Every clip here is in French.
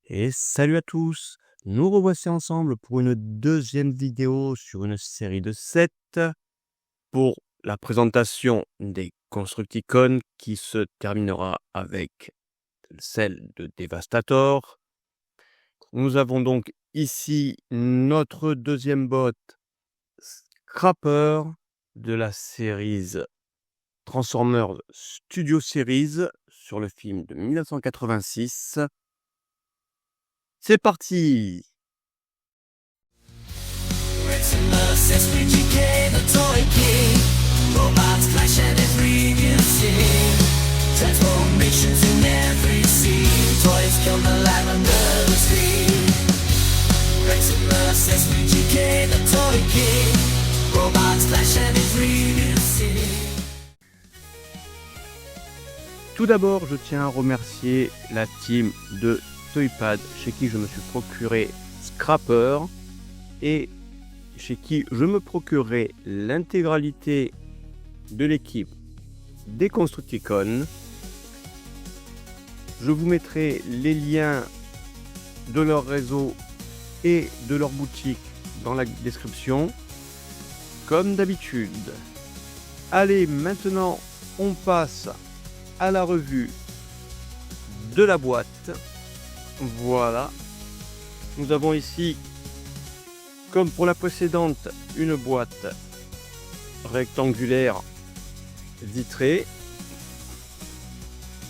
Et salut à tous! Nous revoici ensemble pour une deuxième vidéo sur une série de 7 pour la présentation des Constructicons qui se terminera avec celle de Devastator. Nous avons donc ici notre deuxième bot Scrapper de la série Transformers Studio Series sur le film de 1986. C'est parti! Maximus, SPGK, the Toy King. Robots clash and every scene. Transformations in every scene. Toys kill the light under the screen. Maximus, SPGK, the Toy King. Robots clash and every scene. Tout d'abord, je tiens à remercier la team de Toypad chez qui je me suis procuré Scrapper et chez qui je me procurerai l'intégralité de l'équipe des Constructicons. Je vous mettrai les liens de leur réseau et de leur boutique dans la description, comme d'habitude. Allez, maintenant, on passe à la revue de la boîte. Voilà. Nous avons ici, comme pour la précédente, une boîte rectangulaire vitrée.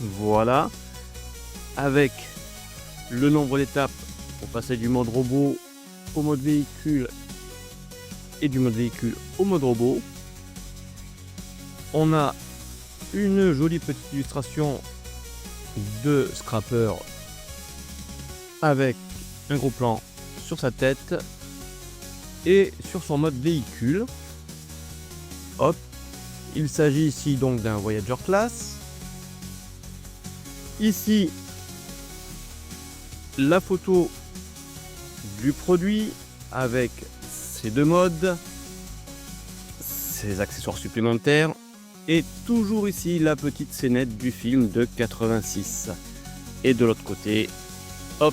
Voilà. Avec le nombre d'étapes pour passer du mode robot au mode véhicule et du mode véhicule au mode robot. On a une jolie petite illustration de Scrapper avec un gros plan sur sa tête et sur son mode véhicule. Hop, il s'agit ici donc d'un Voyager Class. Ici, la photo du produit avec ses deux modes, ses accessoires supplémentaires et toujours ici la petite scénette du film de 86. Et de l'autre côté, hop,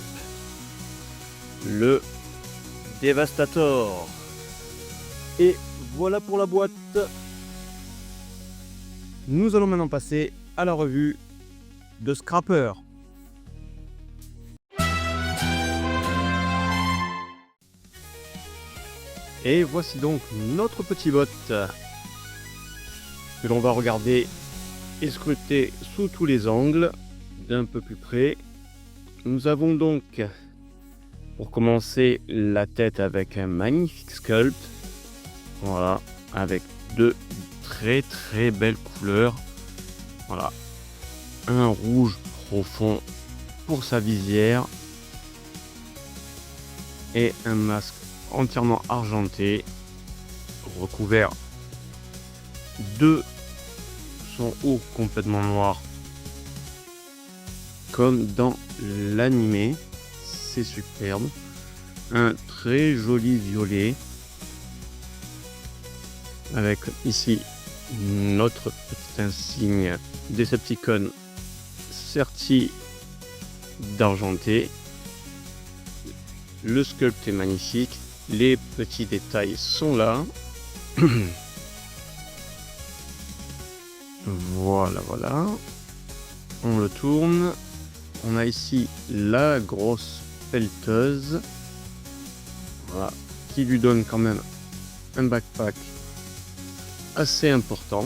le Devastator. Et voilà pour la boîte. Nous allons maintenant passer à la revue de Scrapper. Et voici donc notre petit bot que l'on va regarder et scruter sous tous les angles d'un peu plus près. Nous avons donc, pour commencer, la tête avec un magnifique sculpt. Voilà, avec deux très belles couleurs. Voilà, un rouge profond pour sa visière et un masque entièrement argenté, recouvert de son haut complètement noir, comme dans l'animé. C'est superbe. Un très joli violet, avec ici notre petit insigne Decepticon serti d'argenté. Le sculpt est magnifique, les petits détails sont là. Voilà, on le tourne. On a ici la grosse pelleteuse, voilà, qui lui donne quand même un backpack assez important,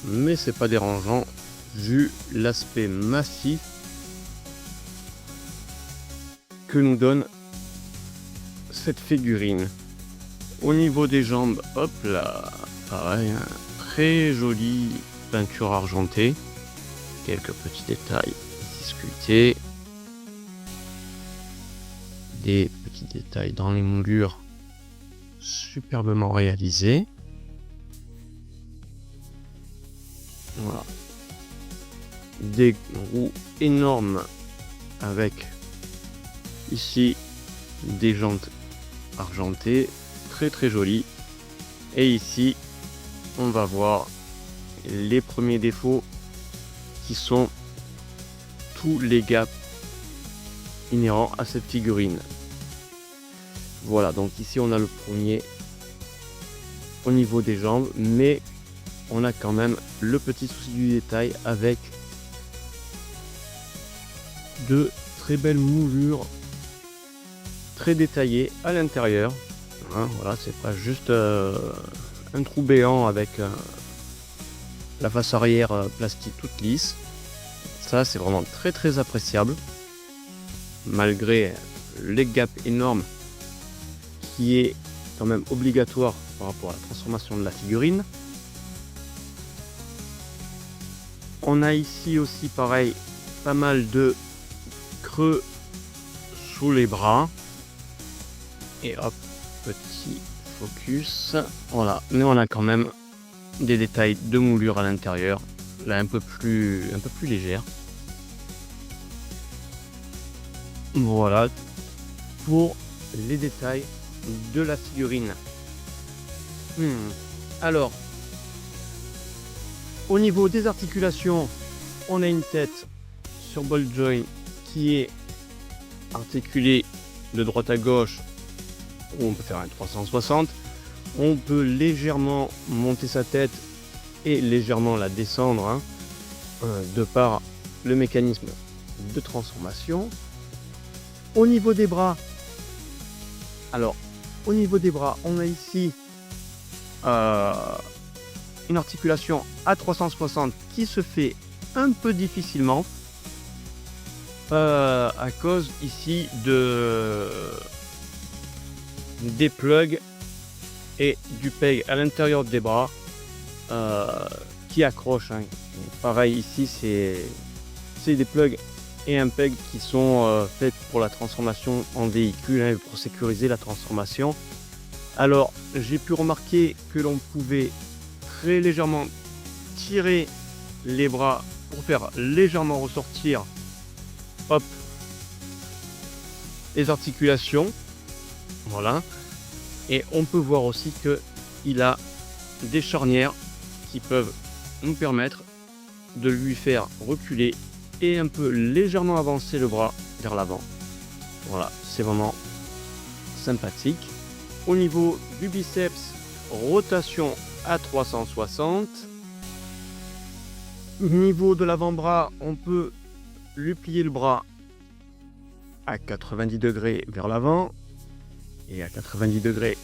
mais c'est pas dérangeant vu l'aspect massif que nous donne cette figurine. Au niveau des jambes, hop là, pareil, hein, très jolie peinture argentée, quelques petits détails sculptés, des petits détails dans les moulures superbement réalisés. Voilà, des roues énormes avec ici des jantes argentées, très jolies. Et ici, on va voir les premiers défauts qui sont tous les gaps inhérents à cette figurine. Voilà, donc ici on a le premier au niveau des jambes, mais on a quand même le petit souci du détail avec de très belles moulures très détaillées à l'intérieur. Hein, voilà, c'est pas juste un trou béant avec la face arrière plastique toute lisse. Ça, c'est vraiment très très appréciable, malgré les gaps énormes qui est quand même obligatoire par rapport à la transformation de la figurine. On a ici aussi pareil pas mal de creux sous les bras. Et hop, petit focus. Voilà, mais on a quand même des détails de moulure à l'intérieur, là un peu plus légère. Voilà pour les détails de la figurine. Alors, au niveau des articulations, on a une tête sur ball joint qui est articulée de droite à gauche. On peut faire un 360. On peut légèrement monter sa tête et légèrement la descendre, hein, de par le mécanisme de transformation. Au niveau des bras, alors au niveau des bras, on a ici une articulation à 360 qui se fait un peu difficilement à cause ici des plugs et du peg à l'intérieur des bras qui accrochent, hein. Pareil ici, c'est des plugs et un peg qui sont faits pour la transformation en véhicule, hein, pour sécuriser la transformation. Alors j'ai pu remarquer que l'on pouvait très légèrement tirer les bras pour faire légèrement ressortir, hop, les articulations. Voilà, et on peut voir aussi que il a des charnières qui peuvent nous permettre de lui faire reculer et un peu légèrement avancer le bras vers l'avant. Voilà, c'est vraiment sympathique. Au niveau du biceps, rotation à 360. Au niveau de l'avant-bras, on peut lui plier le bras à 90 degrés vers l'avant et à 90 degrés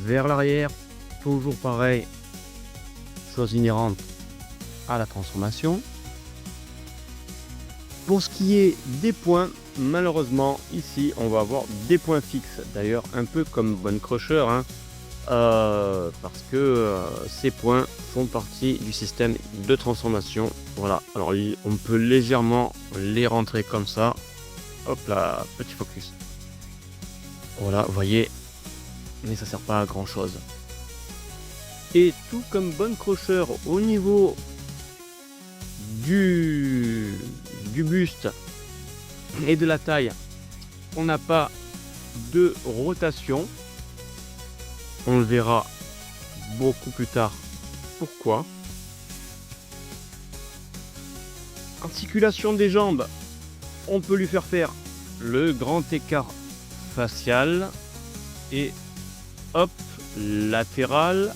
vers l'arrière. Toujours pareil, chose inhérente à la transformation. Pour ce qui est des points, malheureusement ici on va avoir des points fixes, d'ailleurs un peu comme Bone Crusher, hein, parce que ces points font partie du système de transformation. Voilà, alors on peut légèrement les rentrer comme ça. Hop là, petit focus. Voilà, vous voyez, mais ça sert pas à grand chose. Et tout comme Bone Crusher, au niveau du buste et de la taille, on n'a pas de rotation. On le verra beaucoup plus tard pourquoi. Articulation des jambes, on peut lui faire le grand écart facial et hop, latéral,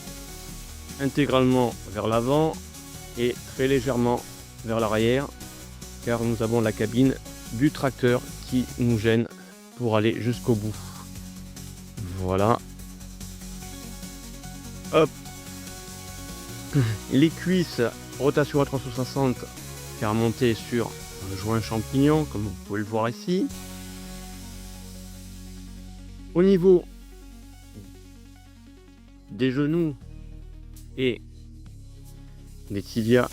intégralement vers l'avant et très légèrement vers l'arrière, car nous avons la cabine du tracteur qui nous gêne pour aller jusqu'au bout. Voilà. Hop. Les cuisses, rotation à 360, car monter sur un joint champignon, comme vous pouvez le voir ici. Au niveau des genoux et des tibias,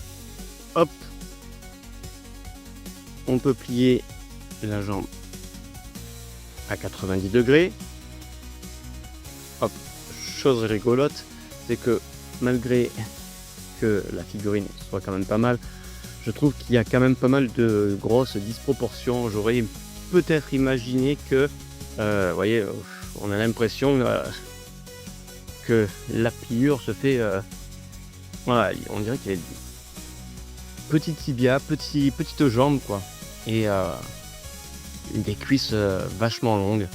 hop, on peut plier la jambe à 90 degrés. Hop, chose rigolote, c'est que malgré que la figurine soit quand même pas mal, je trouve qu'il y a quand même pas mal de grosses disproportions. J'aurais peut-être imaginé que, vous voyez, on a l'impression que la pliure se fait, voilà, on dirait qu'il y a des petits tibias, petites jambes, quoi. Et des cuisses vachement longues.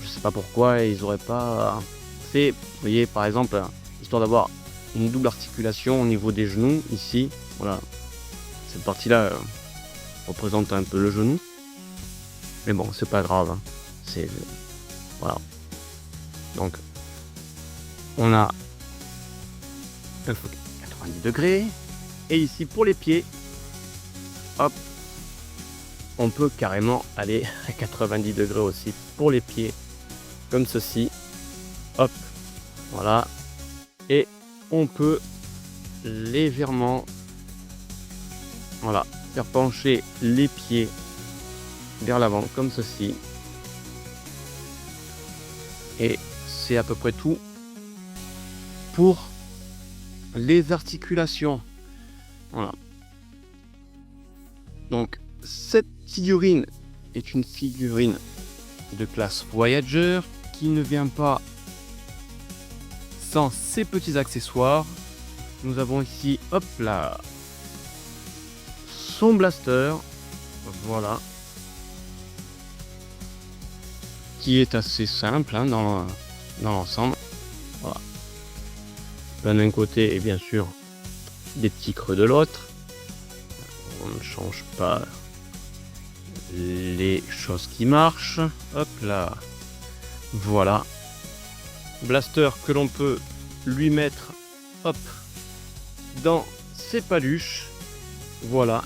Je sais pas pourquoi ils auraient pas fait, vous voyez, par exemple, histoire d'avoir une double articulation au niveau des genoux, ici, voilà. Cette partie-là représente un peu le genou. Mais bon, c'est pas grave, hein. C'est... Voilà. Donc, on a un focus 90 degrés. Et ici, pour les pieds, hop, on peut carrément aller à 90 degrés aussi pour les pieds, comme ceci. Hop, voilà. Et on peut légèrement, voilà, faire pencher les pieds vers l'avant, comme ceci. Et c'est à peu près tout pour les articulations. Voilà. Donc, cette figurine est une figurine de classe Voyager qui ne vient pas sans ces petits accessoires. Nous avons ici, hop là, son blaster, voilà, qui est assez simple hein, dans l'ensemble. Voilà. D'un côté et bien sûr des petits creux de l'autre. On ne change pas les choses qui marchent. Hop là, voilà. Blaster que l'on peut lui mettre, hop, dans ses paluches, voilà,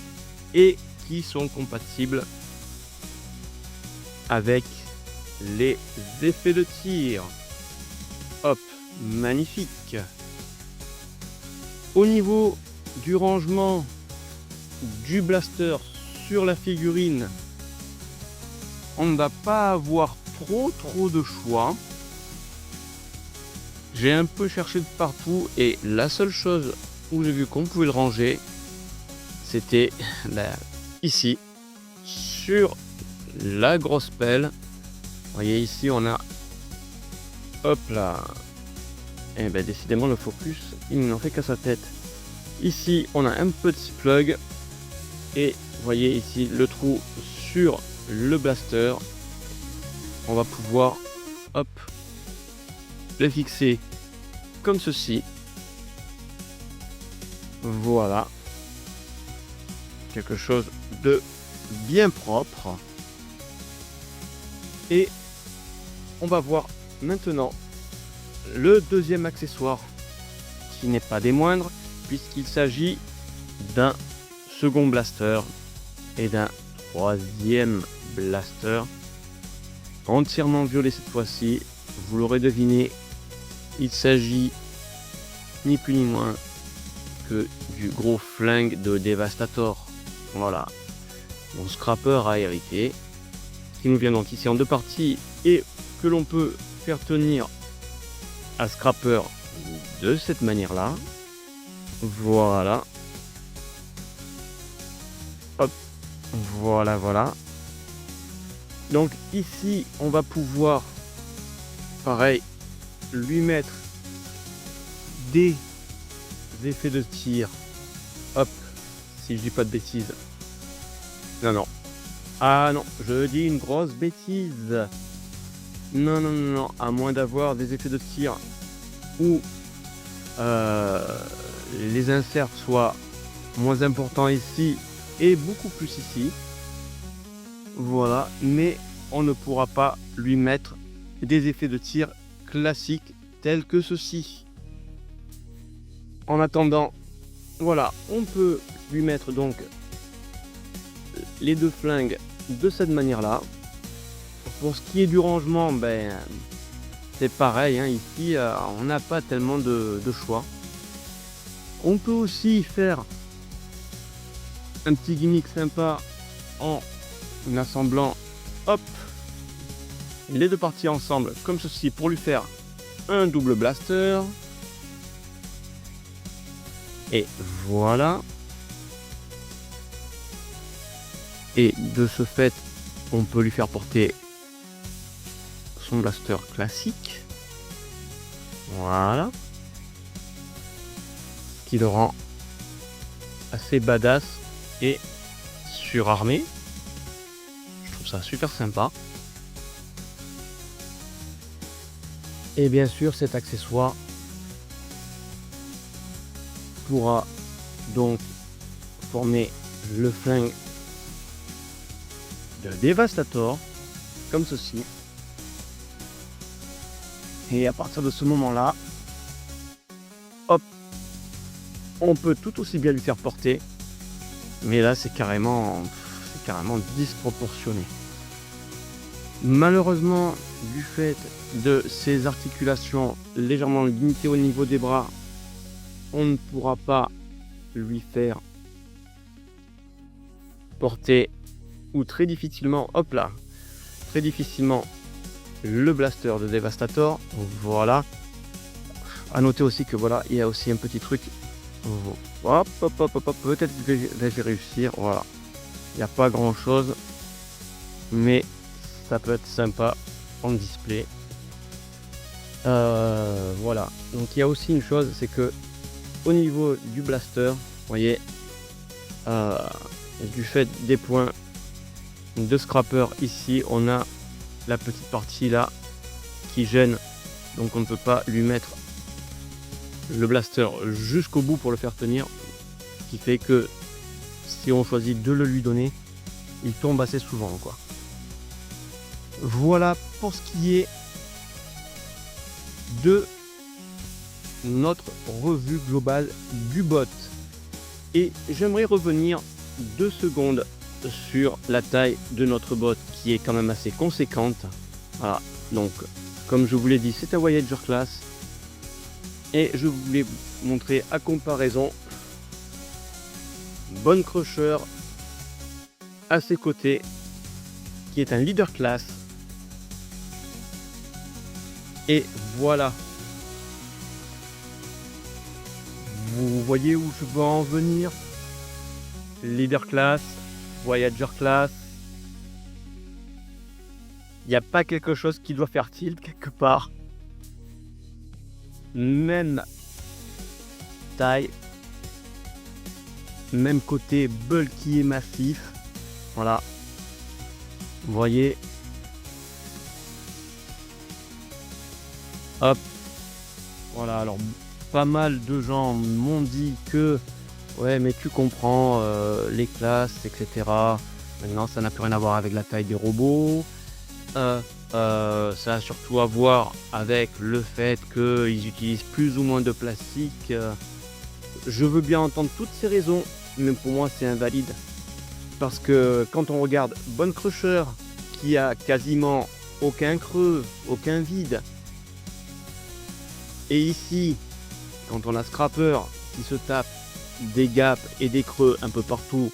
et qui sont compatibles avec les effets de tir. Hop, magnifique. Au niveau du rangement du blaster sur la figurine, on ne va pas avoir trop de choix. J'ai un peu cherché de partout et la seule chose où j'ai vu qu'on pouvait le ranger, c'était ici, sur la grosse pelle. Vous voyez ici on a, hop là, et ben décidément le focus il n'en fait qu'à sa tête. Ici on a un petit plug et vous voyez ici le trou sur le blaster. On va pouvoir, hop, le fixer comme ceci. Voilà, quelque chose de bien propre. Et on va voir maintenant le deuxième accessoire qui n'est pas des moindres puisqu'il s'agit d'un second blaster et d'un troisième blaster entièrement violet cette fois-ci. Vous l'aurez deviné, il s'agit ni plus ni moins que du gros flingue de Devastator. Voilà, mon scrapper a hérité, qui nous vient donc ici en deux parties et que l'on peut faire tenir à scrapper de cette manière-là. Voilà. Hop. Voilà, voilà. Donc ici, on va pouvoir, pareil, lui mettre des effets de tir. Hop. Si je dis pas de bêtises. Non, non. Ah non, je dis une grosse bêtise. Non, non, non, non. À moins d'avoir des effets de tir où les inserts soient moins importants ici et beaucoup plus ici. Voilà, mais on ne pourra pas lui mettre des effets de tir classiques tels que ceci. En attendant, voilà, on peut lui mettre donc les deux flingues de cette manière-là. Pour ce qui est du rangement, ben c'est pareil, hein, ici on n'a pas tellement de choix. On peut aussi faire un petit gimmick sympa en assemblant, hop, les deux parties ensemble comme ceci pour lui faire un double blaster. Et voilà. Et de ce fait, on peut lui faire porter son blaster classique. Voilà. Qui le rend assez badass et surarmé. Je trouve trouve ça super sympa. Et bien sûr, cet accessoire pourra donc former le flingue de Devastator, comme ceci. Et à partir de ce moment-là, hop, on peut tout aussi bien lui faire porter. Mais là, c'est carrément disproportionné. Malheureusement, du fait de ces articulations légèrement limitées au niveau des bras, on ne pourra pas lui faire porter, ou très difficilement, hop là, très difficilement, le blaster de Devastator. Voilà. À noter aussi que voilà, il y a aussi un petit truc. Hop, hop, hop, hop, hop. Peut-être que je vais réussir. Voilà. Il n'y a pas grand chose, mais ça peut être sympa en display. Voilà. Donc il y a aussi une chose, c'est que au niveau du blaster, vous voyez, du fait des points de scrapper ici, on a la petite partie là qui gêne, donc on ne peut pas lui mettre le blaster jusqu'au bout pour le faire tenir, ce qui fait que si on choisit de le lui donner, il tombe assez souvent, quoi. Voilà pour ce qui est de notre revue globale du bot. Et j'aimerais revenir 2 secondes sur la taille de notre bot, qui est quand même assez conséquente. Voilà, donc comme je vous l'ai dit, c'est un Voyager class. Et je voulais vous montrer à comparaison Bone Crusher à ses côtés, qui est un leader class. Et voilà. Vous voyez où je veux en venir? Leader class, Voyager class. Il n'y a pas quelque chose qui doit faire tilt quelque part. Même taille, même côté bulky et massif. Voilà. Vous voyez. Hop. Voilà, alors pas mal de gens m'ont dit que ouais, mais tu comprends les classes, etc. Maintenant, ça n'a plus rien à voir avec la taille des robots. Ça a surtout à voir avec le fait qu'ils utilisent plus ou moins de plastique. Je veux bien entendre toutes ces raisons, mais pour moi c'est invalide. Parce que quand on regarde Bone Crusher, qui a quasiment aucun creux, aucun vide, et ici, quand on a Scrapper qui se tape des gaps et des creux un peu partout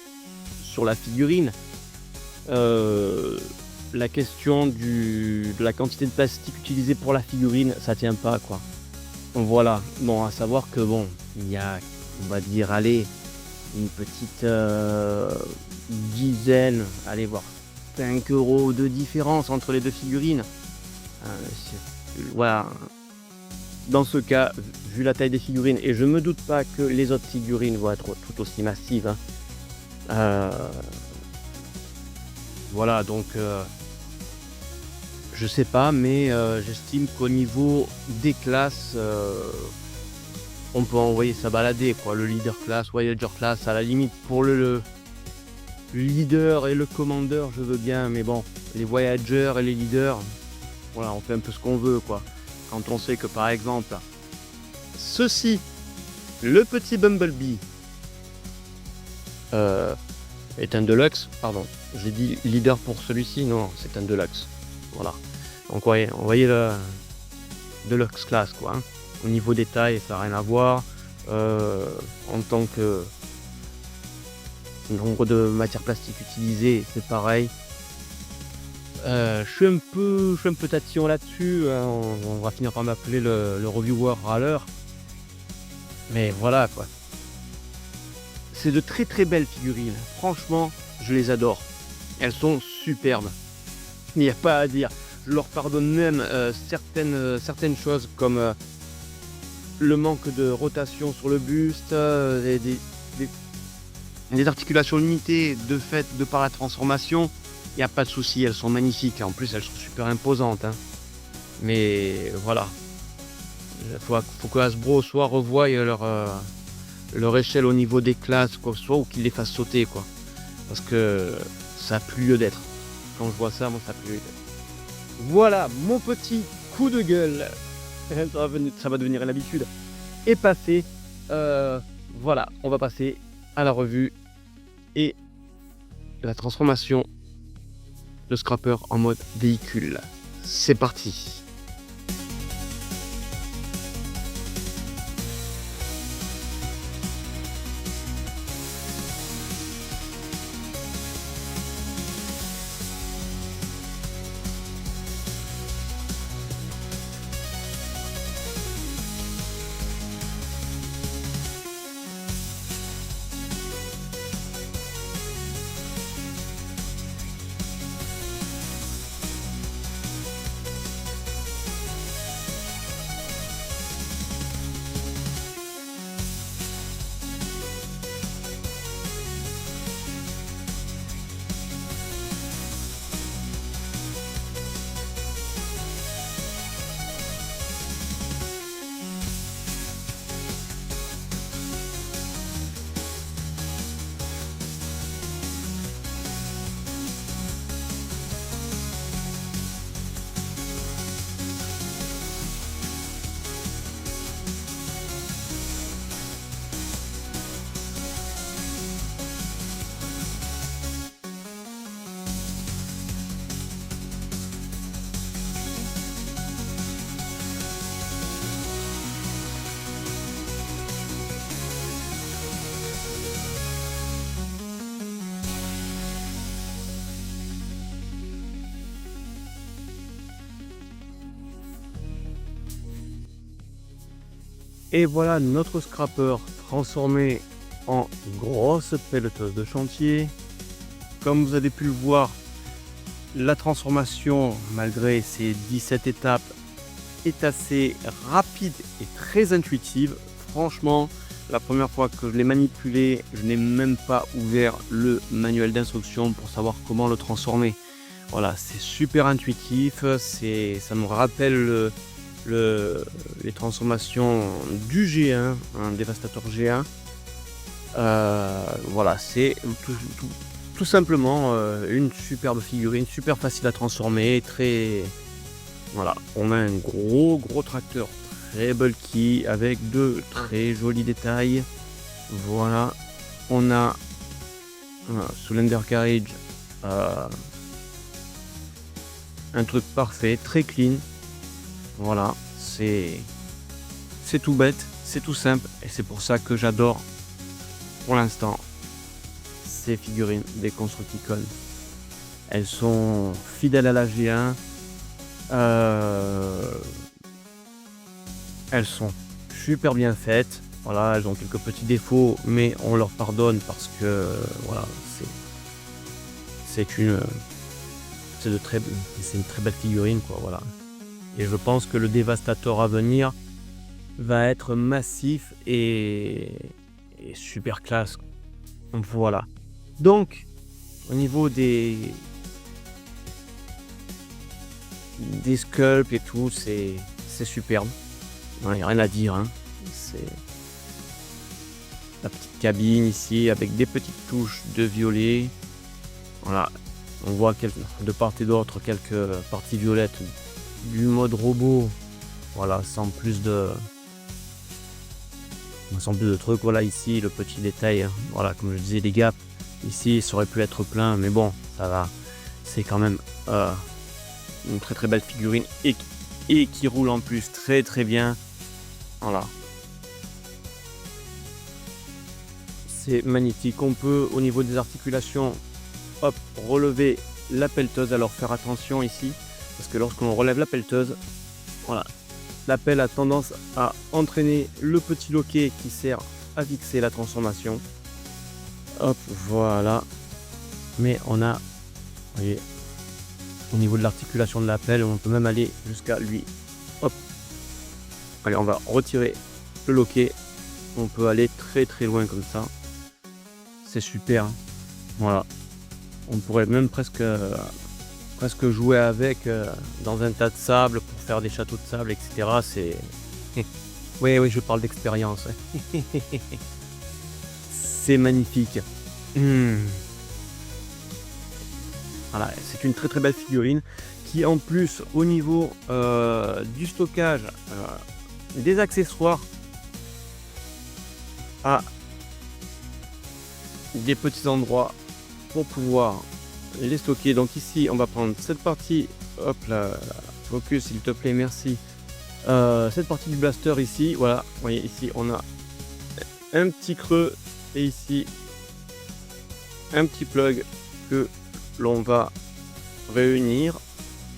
sur la figurine, la question de la quantité de plastique utilisée pour la figurine, ça tient pas, quoi. Voilà. Bon, à savoir que bon, il y a, on va dire, allez, une petite dizaine, allez voir, 5 € de différence entre les deux figurines. Voilà. Dans ce cas, vu la taille des figurines, et je me doute pas que les autres figurines vont être tout aussi massives, hein. Voilà, donc je sais pas, mais j'estime qu'au niveau des classes, on peut envoyer ça balader, quoi. Le leader class, Voyager class, à la limite pour le leader et le commandeur, je veux bien, mais bon, les Voyagers et les leaders, voilà, on fait un peu ce qu'on veut, quoi. Quand on sait que par exemple, ceci, le petit Bumblebee, est un Deluxe, pardon, j'ai dit leader pour celui-ci, non, c'est un Deluxe, voilà. Donc on voyait le Deluxe class, quoi, hein. Au niveau des tailles, ça n'a rien à voir, en tant que nombre de matières plastiques utilisées, c'est pareil. Je suis un peu tatillon là-dessus, hein. On va finir par m'appeler le reviewer râleur, mais voilà, quoi. C'est de très très belles figurines, franchement, je les adore. Elles sont superbes, il n'y a pas à dire. Je leur pardonne même certaines choses comme le manque de rotation sur le buste, des articulations limitées de par la transformation. il n'y a pas de souci, elles sont magnifiques. En plus, elles sont super imposantes. Hein. Mais voilà, faut que Hasbro soit revoie leur échelle au niveau des classes, quoi que ce soit, ou qu'ils les fassent sauter, quoi. Parce que ça n'a plus lieu d'être. Quand je vois ça, moi, ça n'a plus lieu d'être. Voilà, mon petit coup de gueule. Ça va devenir l'habitude. Est passé. Voilà, on va passer à la revue et la transformation de Scrapper en mode véhicule. C'est parti. Et voilà notre scrapper transformé en grosse pelleteuse de chantier. Comme vous avez pu le voir, la transformation, malgré ses 17 étapes, est assez rapide et très intuitive. Franchement, la première fois que je l'ai manipulé, je n'ai même pas ouvert le manuel d'instruction pour savoir comment le transformer. Voilà, c'est super intuitif, ça me rappelle les transformations du G1, un Dévastator G1. Voilà, c'est tout simplement une superbe figurine, super facile à transformer, très... Voilà, on a un gros tracteur très bulky avec de très jolis détails. Voilà, on a sous l'undercarriage un truc parfait, très clean. Voilà, c'est tout bête, c'est tout simple et c'est pour ça que j'adore pour l'instant ces figurines des Constructicons. Elles sont fidèles à la G1. Elles sont super bien faites. Voilà, elles ont quelques petits défauts, mais on leur pardonne parce que voilà, c'est une très belle figurine, quoi. Voilà. Et je pense que le Dévastator à venir va être massif et super classe. Voilà. Donc, au niveau des sculpts et tout, c'est superbe. Il n'y a rien à dire. Hein. C'est la petite cabine ici avec des petites touches de violet. Voilà. On voit de part et d'autre quelques parties violettes du mode robot. Voilà, sans plus de trucs. Voilà, ici le petit détail. Hein. Voilà, comme je disais, les gaps ici, ça aurait pu être plein, mais bon, ça va. C'est quand même une très belle figurine et qui roule en plus très bien. Voilà. C'est magnifique. On peut, au niveau des articulations, hop, relever la pelleteuse. Alors faire attention ici, parce que lorsqu'on relève la pelleteuse, voilà, la pelle a tendance à entraîner le petit loquet qui sert à fixer la transformation. Hop, voilà. Mais on a, vous voyez, au niveau de l'articulation de la pelle, on peut même aller jusqu'à lui. Hop. Allez, on va retirer le loquet. On peut aller très loin comme ça. C'est super. Hein. Voilà. On pourrait même presque jouer avec dans un tas de sable pour faire des châteaux de sable, etc. C'est oui, je parle d'expérience. C'est magnifique. Voilà, c'est une très très belle figurine qui en plus au niveau du stockage des accessoires a des petits endroits pour pouvoir les stocker. Donc ici on va prendre cette partie, hop là, focus s'il te plaît, merci. Cette partie du blaster ici, voilà, vous voyez ici on a un petit creux et ici un petit plug que l'on va réunir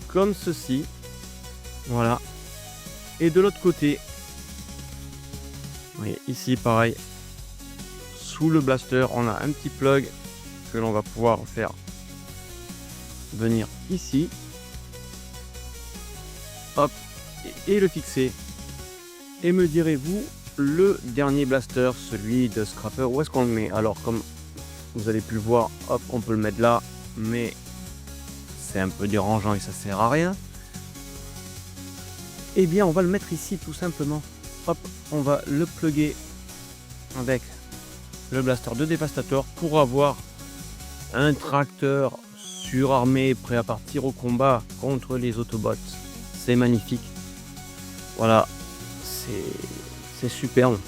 comme ceci, voilà. Et de l'autre côté, vous voyez ici pareil, sous le blaster on a un petit plug que l'on va pouvoir faire venir ici, hop, et le fixer. Et me direz-vous, le dernier blaster, celui de Scrapper, où est-ce qu'on le met? Alors comme vous avez pu le voir, hop, on peut le mettre là, mais c'est un peu dérangeant et ça sert à rien. Eh bien on va le mettre ici tout simplement, hop, on va le plugger avec le blaster de Devastator pour avoir un tracteur surarmé prêt à partir au combat contre les Autobots. C'est magnifique, voilà, c'est superbe,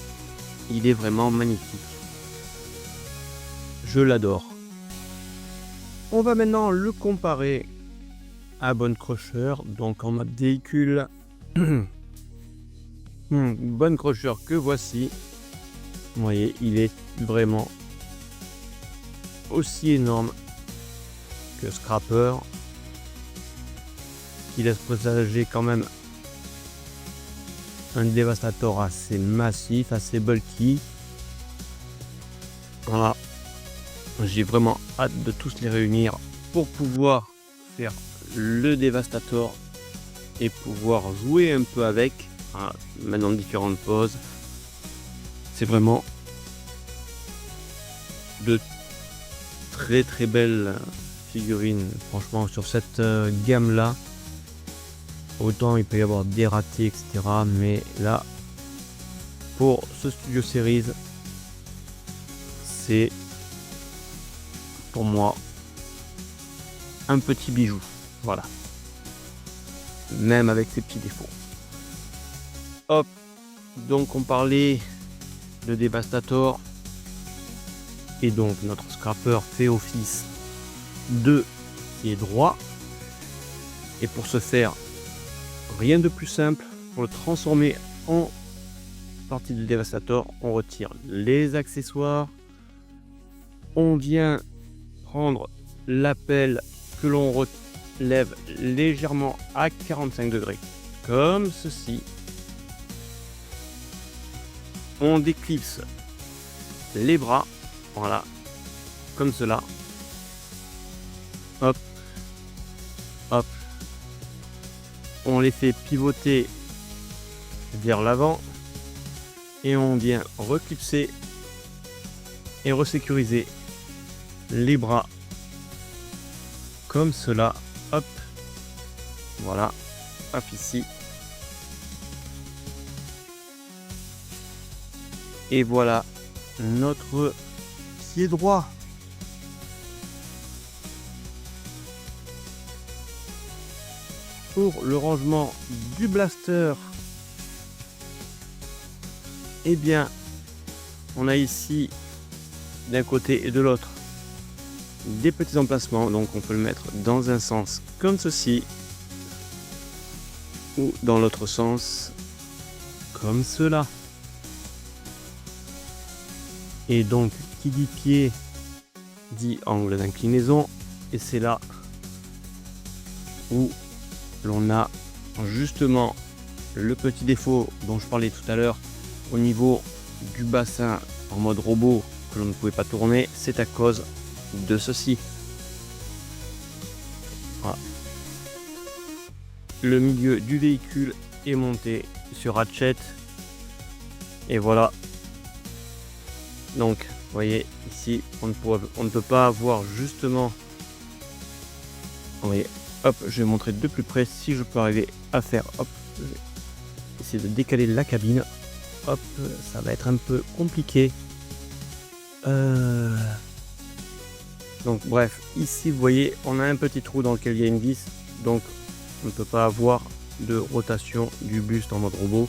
il est vraiment magnifique, je l'adore. On va maintenant le comparer à Bone Crusher, donc en mode véhicule. Bone Crusher que voici, vous voyez, il est vraiment aussi énorme que Scrapper, qui laisse présager quand même un Devastator assez massif, assez bulky. Voilà, j'ai vraiment hâte de tous les réunir pour pouvoir faire le Devastator et pouvoir jouer un peu avec, voilà, mettre dans différentes poses. C'est vraiment de très très belles figurines, franchement, sur cette gamme là. Autant il peut y avoir des ratés, etc. Mais là, pour ce Studio Series, c'est pour moi un petit bijou. Voilà. Même avec ses petits défauts. Hop. Donc on parlait de Devastator. Et donc notre Scrapper fait office de pied droit. Et pour ce faire, rien de plus simple, pour le transformer en partie de Devastator, on retire les accessoires, on vient prendre la pelle que l'on relève légèrement à 45 degrés, comme ceci. On déclipse les bras, voilà, comme cela. Hop, hop. On les fait pivoter vers l'avant et on vient reclipser et resécuriser les bras comme cela. Hop, voilà, hop ici. Et voilà notre pied droit. Pour le rangement du blaster, eh bien on a ici d'un côté et de l'autre des petits emplacements, donc on peut le mettre dans un sens comme ceci ou dans l'autre sens comme cela. Et donc qui dit pied dit angle d'inclinaison, et c'est là où l'on a justement le petit défaut dont je parlais tout à l'heure au niveau du bassin en mode robot que l'on ne pouvait pas tourner. C'est à cause de ceci. Voilà. Le milieu du véhicule est monté sur ratchet et voilà. Donc vous voyez ici on ne peut pas avoir justement Oui, hop, je vais montrer de plus près si je peux arriver à faire. Hop, je vais essayer de décaler la cabine. Hop, ça va être un peu compliqué. Donc bref, ici vous voyez, on a un petit trou dans lequel il y a une vis, donc on ne peut pas avoir de rotation du buste en mode robot,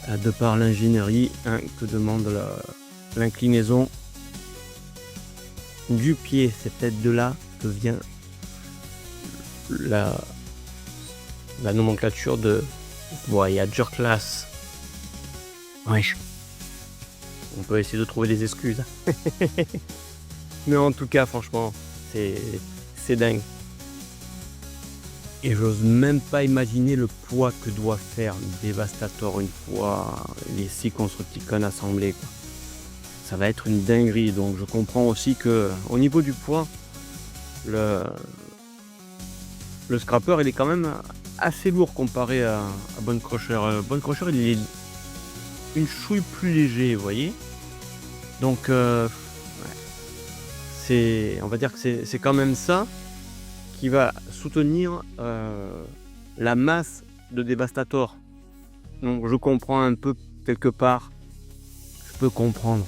de par l'ingénierie que demande l'inclinaison du pied. C'est peut-être de là que vient la nomenclature de Voyager Class. Ouais. On peut essayer de trouver des excuses. Mais en tout cas, franchement, c'est dingue. Et j'ose même pas imaginer le poids que doit faire Devastator une fois les 6 Constructicons assemblés, quoi. Ça va être une dinguerie. Donc je comprends aussi que au niveau du poids, le scrapper il est quand même assez lourd comparé à Bone Crusher. Bone Crusher il est une chouille plus léger, vous voyez. Donc on va dire que c'est quand même ça qui va soutenir la masse de Devastator. Donc je comprends un peu quelque part, je peux comprendre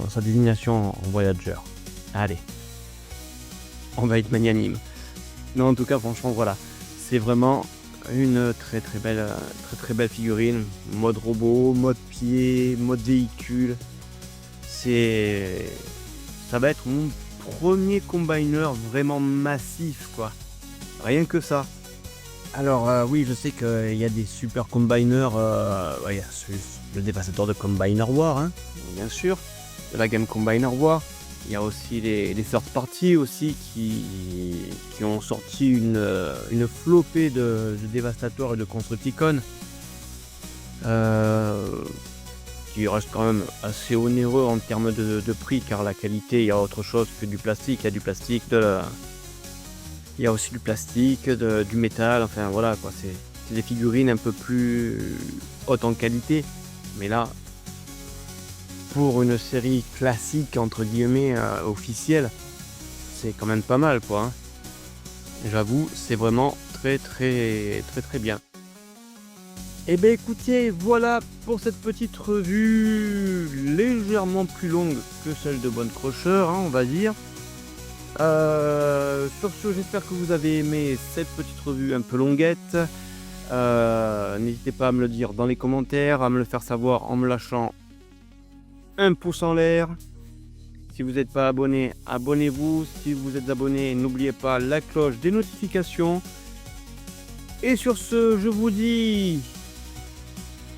sa désignation en Voyager. Allez, on va être magnanime. Non, en tout cas, franchement, voilà, c'est vraiment une très belle figurine. Mode robot, mode pied, mode véhicule. Ça va être mon premier combiner vraiment massif, quoi. Rien que ça. Alors oui, je sais qu'il y a des super combiners. Il y a le Devastator de Combiner War, hein, bien sûr, de la gamme Combiner War. Il y a aussi les third party aussi qui ont sorti une flopée de Devastator et de Constructicon. Qui reste quand même assez onéreux en termes de prix, car la qualité, il y a autre chose que du plastique. Il y a du plastique, il y a aussi du plastique, du métal, enfin voilà quoi. C'est des figurines un peu plus hautes en qualité, mais là, pour une série classique entre guillemets officielle, c'est quand même pas mal, quoi, hein. J'avoue, c'est vraiment très bien. Et ben écoutez, voilà pour cette petite revue légèrement plus longue que celle de Bone Crusher, hein, on va dire. Sur ce, j'espère que vous avez aimé cette petite revue un peu longuette. N'hésitez pas à me le dire dans les commentaires, à me le faire savoir en me lâchant un pouce en l'air. Si vous n'êtes pas abonné, abonnez-vous. Si vous êtes abonné, n'oubliez pas la cloche des notifications. Et sur ce, je vous dis,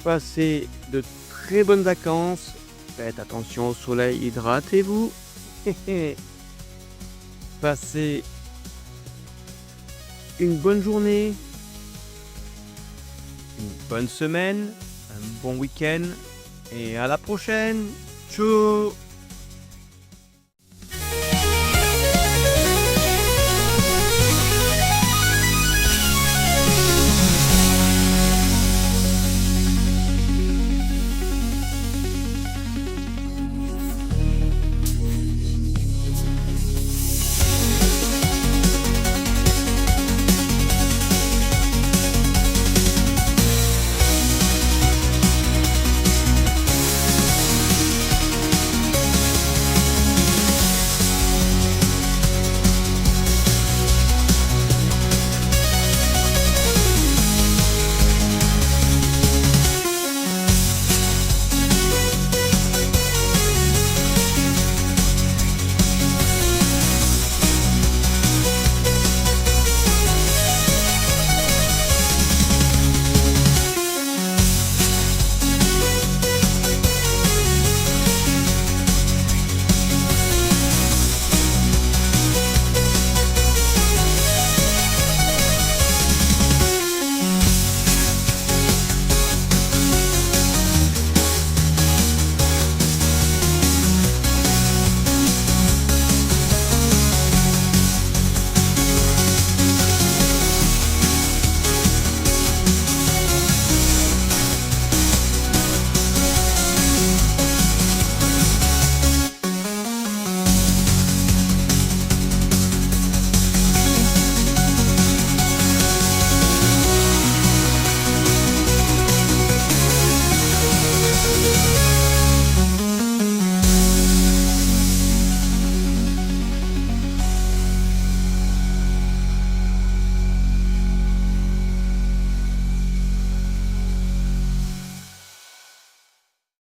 passez de très bonnes vacances. Faites attention au soleil, hydratez-vous. Passez une bonne journée, une bonne semaine, un bon week-end et à la prochaine. Ciao.